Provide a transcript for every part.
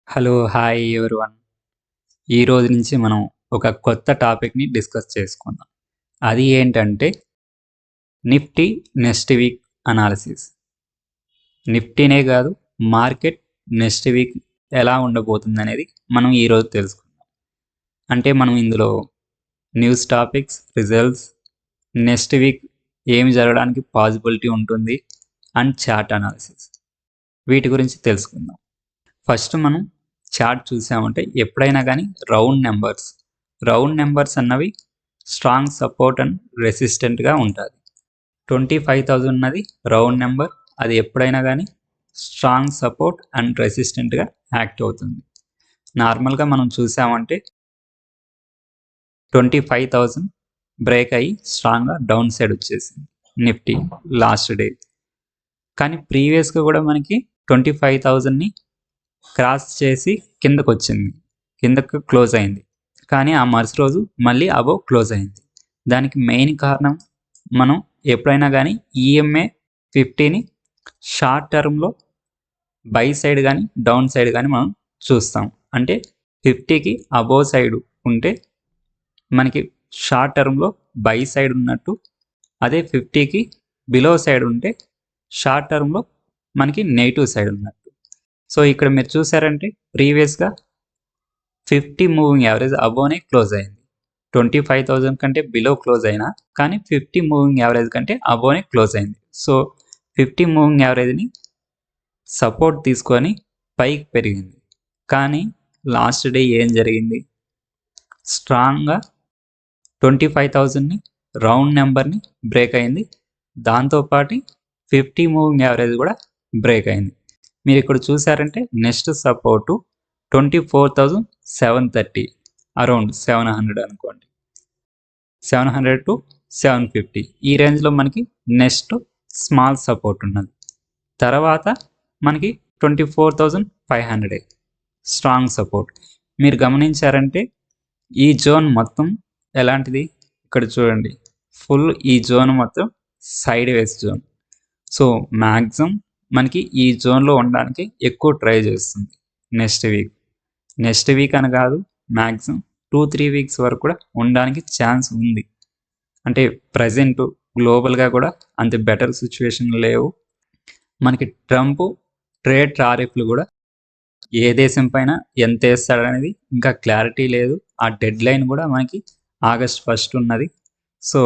Hello! Hi everyone. ఈ రోజు నుంచి మనం ఒక కొత్త టాపిక్‌ని డిస్కస్ చేసుకుందాం. అది ఏంటంటే నిఫ్టీ నెక్స్ట్ వీక్ అనాలిసిస్. నిఫ్టీనే కాదు మార్కెట్ నెక్స్ట్ వీక్ ఎలా ఉండబోతుందనేది మనం ఈరోజు తెలుసుకుందాం. అంటే మనం ఇందులో news topics, results, next week ఏమి జరగడానికి పాసిబిలిటీ ఉంటుంది అండ్ చార్ట్ అనాలిసిస్ వీటి గురించి తెలుసుకుందాం. ఫస్ట్ మనం చార్ట్ చూసామంటే ఎప్పుడైనా కానీ రౌండ్ నెంబర్స్ అన్నవి స్ట్రాంగ్ సపోర్ట్ అండ్ రెసిస్టెంట్గా ఉంటుంది. 25,000 ఉన్నది రౌండ్ నెంబర్, అది ఎప్పుడైనా కానీ స్ట్రాంగ్ సపోర్ట్ అండ్ రెసిస్టెంట్గా యాక్ట్ అవుతుంది. నార్మల్గా మనం చూసామంటే 25,000 బ్రేక్ అయ్యి స్ట్రాంగ్గా డౌన్ సైడ్ వచ్చేసింది నిఫ్టీ లాస్ట్ డే. కానీ ప్రీవియస్గా కూడా మనకి 25,000ని క్రాస్ చేసి కిందకు క్లోజ్ అయింది. కానీ ఆ మరుసటి రోజు మళ్ళీ అబోవ్ క్లోజ్ అయింది. దానికి మెయిన్ కారణం మనం ఎప్పుడైనా కానీ ఈఎంఏ 50ని షార్ట్ టర్మ్లో బై సైడ్ కానీ డౌన్ సైడ్ కానీ మనం చూస్తాం. అంటే 50కి అబోవ్ సైడ్ ఉంటే మనకి షార్ట్ టర్మ్లో బై సైడ్ ఉన్నట్టు, అదే 50కి బిలో సైడ్ ఉంటే షార్ట్ టర్మ్లో మనకి నెగిటివ్ సైడ్ ఉన్నట్టు. సో ఇక్కడ మీరు చూసారంటే ప్రీవియస్గా 50 మూవింగ్ యావరేజ్ అబోనే క్లోజ్ అయింది. 25,000 కంటే బిలో క్లోజ్ అయినా కానీ 50 మూవింగ్ యావరేజ్ కంటే అబోనే క్లోజ్ అయింది. సో 50 మూవింగ్ యావరేజ్ని సపోర్ట్ తీసుకొని పైకి పెరిగింది. కానీ లాస్ట్ డే ఏం జరిగింది? స్ట్రాంగ్గా 25,000ని రౌండ్ నెంబర్ని బ్రేక్ అయింది. దాంతోపాటు 50 మూవింగ్ యావరేజ్ కూడా బ్రేక్ అయింది. మీరు ఇక్కడ చూసారంటే నెక్స్ట్ సపోర్టు 24,730, అరౌండ్ 700 అనుకోండి, 700 to 750 ఈ రేంజ్లో మనకి నెక్స్ట్ స్మాల్ సపోర్ట్ ఉన్నది. తర్వాత మనకి 24,500 స్ట్రాంగ్ సపోర్ట్. మీరు గమనించారంటే ఈ జోన్ మొత్తం ఎలాంటిది? ఇక్కడ చూడండి, ఫుల్ ఈ జోన్ మొత్తం సైడ్ వేస్ జోన్. సో మ్యాక్సిమం మనకి ఈ జోన్లో ఉండడానికి ఎక్కువ ట్రై చేస్తుంది నెక్స్ట్ వీక్ అని కాదు, మ్యాక్సిమం 2-3 వీక్స్ వరకు కూడా ఉండడానికి ఛాన్స్ ఉంది. అంటే ప్రజెంట్ గ్లోబల్గా కూడా అంత బెటర్ సిచ్యువేషన్ లేవు. మనకి ట్రంప్ ట్రేడ్ టారిఫ్లు కూడా ఏ దేశం పైన ఎంత వేస్తాడనేది ఇంకా క్లారిటీ లేదు. ఆ డెడ్ లైన్ కూడా మనకి ఆగస్ట్ 1 ఉన్నది. సో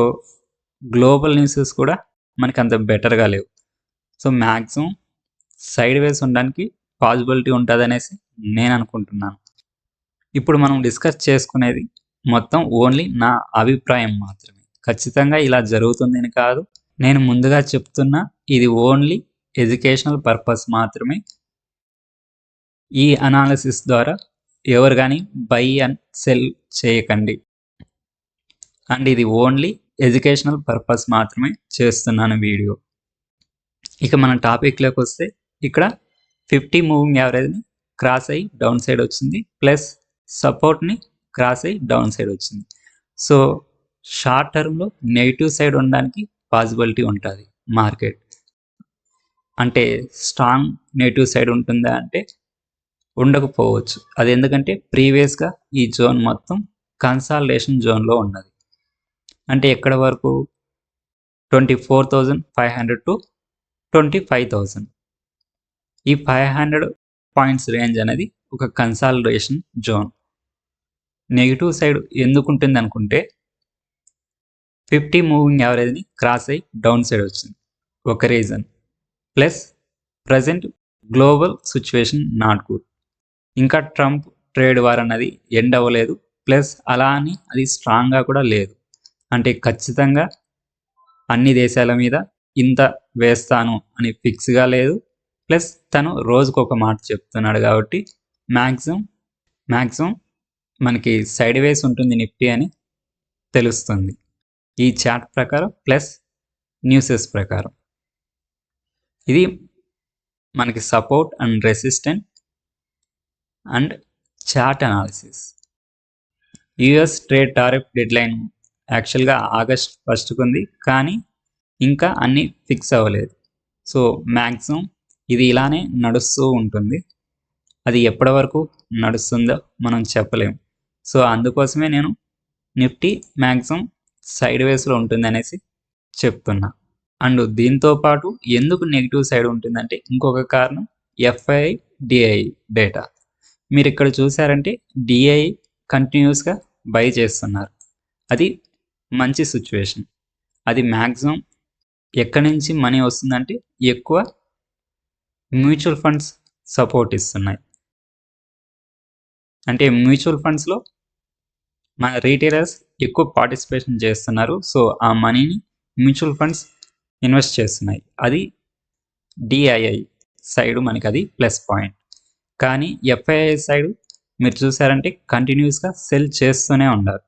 గ్లోబల్ న్యూసెస్ కూడా మనకి అంత బెటర్గా లేవు. సో మ్యాక్సిమం సైడ్ వేస్ ఉండడానికి పాసిబిలిటీ ఉంటుంది అనేసి నేను అనుకుంటున్నాను. ఇప్పుడు మనం డిస్కస్ చేసుకునేది మొత్తం ఓన్లీ నా అభిప్రాయం మాత్రమే. ఖచ్చితంగా ఇలా జరుగుతుందని కాదు. నేను ముందుగా చెప్తున్నా, ఇది ఓన్లీ ఎడ్యుకేషనల్ పర్పస్ మాత్రమే. ఈ అనాలిసిస్ ద్వారా ఎవరు కానీ బై అండ్ సెల్ చేయకండి. అండ్ ఇది ఓన్లీ ఎడ్యుకేషనల్ పర్పస్ మాత్రమే చేస్తున్నాను వీడియో. ఇక మన టాపిక్లోకి వస్తే, ఇక్కడ 50 మూవింగ్ యావరేజ్ని క్రాస్ అయ్యి డౌన్ సైడ్ వచ్చింది, ప్లస్ సపోర్ట్ని క్రాస్ అయ్యి డౌన్ సైడ్ వచ్చింది. సో షార్ట్ టర్మ్లో నెగిటివ్ సైడ్ ఉండడానికి పాసిబిలిటీ ఉంటుంది మార్కెట్. అంటే స్ట్రాంగ్ నెగిటివ్ సైడ్ ఉంటుందా అంటే ఉండకపోవచ్చు. అది ఎందుకంటే ప్రీవియస్గా ఈ జోన్ మొత్తం కన్సాలిడేషన్ జోన్లో ఉన్నది. అంటే ఎక్కడ వరకు? 24,500 to 25,000. ఈ 500 పాయింట్స్ రేంజ్ అనేది ఒక కన్సాలిడేషన్ జోన్. నెగిటివ్ సైడ్ ఎందుకు ఉంటుంది అనుకుంటే 50 మూవింగ్ యావరేజ్ని క్రాస్ అయ్యి డౌన్ సైడ్ వచ్చింది, ఒక reason. Plus present global situation not good. ఇంకా ట్రంప్ ట్రేడ్ వార్ అన్నది ఎండ్ అవ్వలేదు. ప్లస్ అలా అని అది స్ట్రాంగ్గా కూడా లేదు. అంటే ఖచ్చితంగా అన్ని దేశాల మీద ఇంత వేస్తాను అని ఫిక్స్గా లేదు. ప్లస్ తను రోజుకు ఒక మాట చెప్తున్నాడు కాబట్టి మ్యాక్సిమం మనకి సైడ్ వేస్ ఉంటుంది నిఫ్టీ అని తెలుస్తుంది ఈ చార్ట్ ప్రకారం, ప్లస్ న్యూసెస్ ప్రకారం. ఇది మనకి support and resistant and chart analysis. US trade tariff deadline యాక్చువల్గా ఆగస్ట్ 1కు ఉంది, కానీ ఇంకా అన్నీ ఫిక్స్ అవ్వలేదు. సో మ్యాక్సిమం ఇది ఇలానే నడుస్తూ ఉంటుంది. అది ఎప్పటి వరకు నడుస్తుందో మనం చెప్పలేం. సో అందుకోసమే నేను నిఫ్టీ మ్యాక్సిమం సైడ్ వేస్లో ఉంటుంది అనేసి చెప్తున్నా. అండ్ దీంతో పాటు ఎందుకు నెగిటివ్ సైడ్ ఉంటుందంటే ఇంకొక కారణం ఎఫ్ఐఐ డిఐ డేటా. మీరు ఇక్కడ చూసారంటే డిఐ కంటిన్యూస్గా బై చేస్తున్నారు. అది మంచి సిచ్యువేషన్. అది మ్యాక్సిమం ఎక్కడి నుంచి మనీ వస్తుందంటే ఎక్కువ మ్యూచువల్ ఫండ్స్ సపోర్ట్ ఇస్తున్నాయి. అంటే మ్యూచువల్ ఫండ్స్లో మన రీటైలర్స్ ఎక్కువ పార్టిసిపేషన్ చేస్తున్నారు. సో ఆ మనీని మ్యూచువల్ ఫండ్స్ ఇన్వెస్ట్ చేస్తున్నాయి. అది డిఐఐ సైడ్ మనకి అది ప్లస్ పాయింట్. కానీ ఎఫ్ఐఐ సైడ్ మీరు చూసారంటే కంటిన్యూస్గా సెల్ చేస్తూనే ఉన్నారు.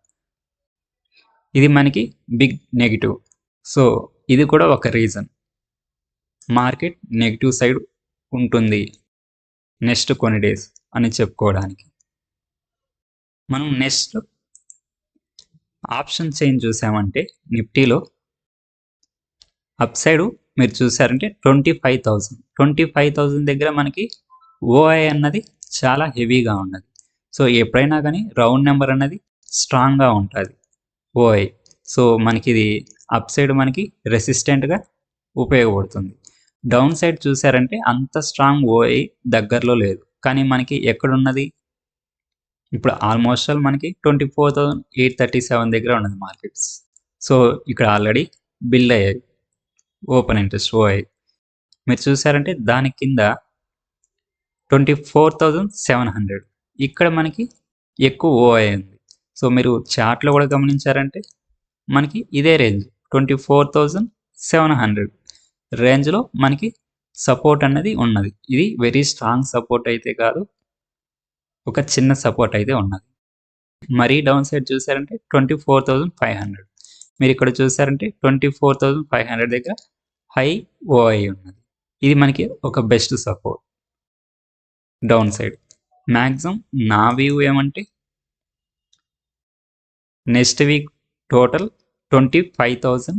ఇది మనకి బిగ్ నెగిటివ్. సో ఇది కూడా ఒక రీజన్ మార్కెట్ నెగిటివ్ సైడ్ ఉంటుంది నెక్స్ట్ కొన్ని డేస్ అని చెప్పుకోవడానికి. మనం నెక్స్ట్ ఆప్షన్ చైన్ చూసామంటే నిఫ్టీలో అప్ సైడ్ మీరు చూసారంటే 25,000 దగ్గర మనకి ఓఐ అన్నది చాలా హెవీగా ఉన్నది. సో ఎప్పుడైనా కానీ రౌండ్ నెంబర్ అన్నది స్ట్రాంగ్గా ఉంటుంది ఓఐ. సో మనకి ఇది అప్ సైడ్ మనకి రెసిస్టెంట్గా ఉపయోగపడుతుంది. డౌన్ సైడ్ చూసారంటే అంత స్ట్రాంగ్ ఓఐ దగ్గరలో లేదు. కానీ మనకి ఎక్కడున్నది ఇప్పుడు ఆల్మోస్ట్ ఆల్ మనకి 24,837 దగ్గర ఉన్నది మార్కెట్స్. సో ఇక్కడ ఆల్రెడీ బిల్డ్ అయ్యాయి ఓపెన్ ఇంట్రెస్ట్ ఓఐ. మీరు చూసారంటే దాని కింద 24,700 ఇక్కడ మనకి ఎక్కువ ఓఐ ఉంది. సో మీరు చార్ట్లో కూడా గమనించారంటే మనకి ఇదే రేంజ్ 24,700 రేంజ్లో మనకి సపోర్ట్ అన్నది ఉన్నది. ఇది వెరీ స్ట్రాంగ్ సపోర్ట్ అయితే కాదు, ఒక చిన్న సపోర్ట్ అయితే ఉన్నది. మరీ డౌన్ సైడ్ చూసారంటే 24,500 మీరు ఇక్కడ చూసారంటే 24,500 దగ్గర హై ఓఐ ఉన్నది. ఇది మనకి ఒక best support down side. Maximum నా వ్యూ ఏమంటే నెక్స్ట్ వీక్ టోటల్ 25,000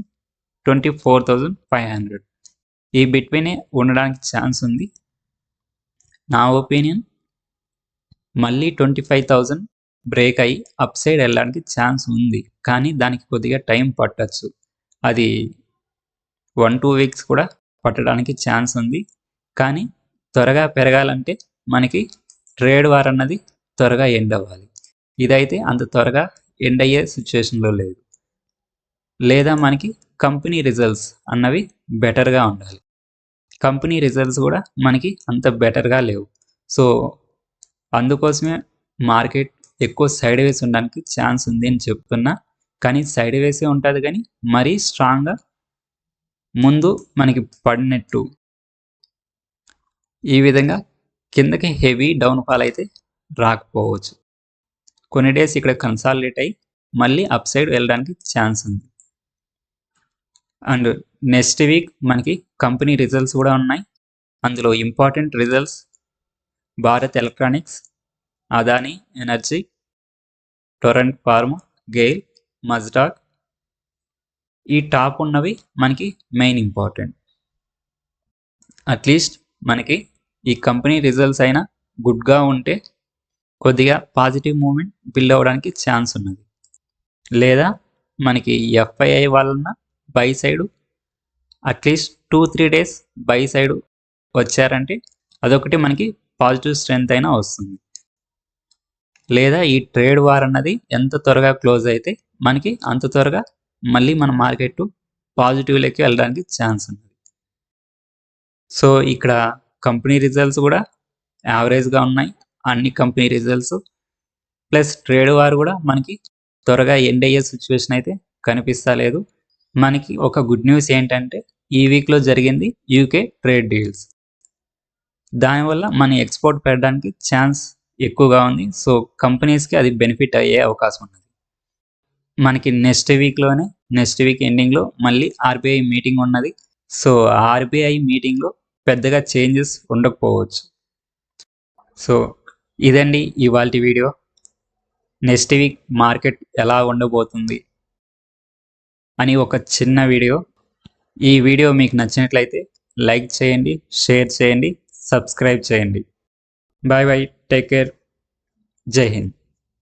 24,500 ఈ బిట్వీనే ఉండడానికి ఛాన్స్ ఉంది. నా ఒపీనియన్ మళ్ళీ 25,000 బ్రేక్ అయ్యి అప్ సైడ్ వెళ్ళడానికి ఛాన్స్ ఉంది. కానీ దానికి కొద్దిగా టైం పట్టచ్చు. అది 1-2 వీక్స్ కూడా పట్టడానికి ఛాన్స్ ఉంది. కానీ త్వరగా పెరగాలంటే మనకి ట్రేడ్ వార్ అన్నది త్వరగా ఎండ్ అవ్వాలి. ఇదైతే అంత త్వరగా ఎండ్ అయ్యే సిచ్యువేషన్లో లేదు. లేదా మనకి కంపెనీ రిజల్ట్స్ అన్నవి బెటర్గా ఉండాలి. కంపెనీ రిజల్ట్స్ కూడా మనకి అంత బెటర్గా లేవు. సో అందుకోసమే మార్కెట్ ఎక్కువ సైడ్ వేస్ ఉండడానికి ఛాన్స్ ఉంది అని చెప్తున్నా. కానీ సైడ్ వేసే ఉంటుంది కానీ మరీ స్ట్రాంగ్గా ముందు మనకి పడినట్టు ఈ విధంగా కిందకి హెవీ డౌన్ఫాల్ అయితే రాకపోవచ్చు. కొన్ని డేస్ ఇక్కడ కన్సాలిడేట్ అయ్యి మళ్ళీ అప్ సైడ్ వెళ్ళడానికి ఛాన్స్ ఉంది. అండ్ నెక్స్ట్ వీక్ మనకి కంపెనీ రిజల్ట్స్ కూడా ఉన్నాయి. అందులో important results Bharat Electronics, Adani Energy, Torrent Pharma, GAIL, Mazdock. ఈ టాప్ ఉన్నవి మనకి మెయిన్ ఇంపార్టెంట్. అట్లీస్ట్ మనకి ఈ కంపెనీ రిజల్ట్స్ అయినా గుడ్గా ఉంటే కొద్దిగా పాజిటివ్ మూమెంట్ బిల్డ్ అవ్వడానికి ఛాన్స్ ఉన్నది. లేదా మనకి ఎఫ్ఐఐ వలన by side at least 2-3 days by side వచ్చారంటే అదొకటి మనకి పాజిటివ్ స్ట్రెంత్ అయినా వస్తుంది. లేదా ఈ ట్రేడ్ వార్ అన్నది ఎంత త్వరగా క్లోజ్ అయితే మనకి అంత త్వరగా మళ్ళీ మన మార్కెట్ పాజిటివ్లోకి వెళ్ళడానికి ఛాన్స్ ఉంది. సో ఇక్కడ కంపెనీ రిజల్ట్స్ కూడా యావరేజ్గా ఉన్నాయి. అన్ని company results plus trade war కూడా మనకి త్వరగా ఎండ్ అయ్యే సిచ్యువేషన్ అయితే కనిపిస్తలేదు. మనకి ఒక గుడ్ న్యూస్ ఏంటంటే ఈ వీక్లో జరిగింది యూకే ట్రేడ్ డీల్స్. దానివల్ల మన ఎక్స్పోర్ట్ పెట్టడానికి ఛాన్స్ ఎక్కువగా ఉంది. సో కంపెనీస్కి అది బెనిఫిట్ అయ్యే అవకాశం ఉన్నది. మనకి నెక్స్ట్ వీక్ ఎండింగ్లో మళ్ళీ ఆర్బీఐ మీటింగ్ ఉన్నది. సో ఆర్బీఐ మీటింగ్లో పెద్దగా చేంజెస్ ఉండకపోవచ్చు. సో ఇదండి ఇవాల్టి వీడియో. నెక్స్ట్ వీక్ మార్కెట్ ఎలా ఉండబోతుంది అని ఒక చిన్న వీడియో. ఈ వీడియో మీకు నచ్చినట్లయితే లైక్ చేయండి, షేర్ చేయండి, సబ్స్క్రైబ్ చేయండి. బాయ్ బాయ్, టేక్ కేర్, జై హింద్.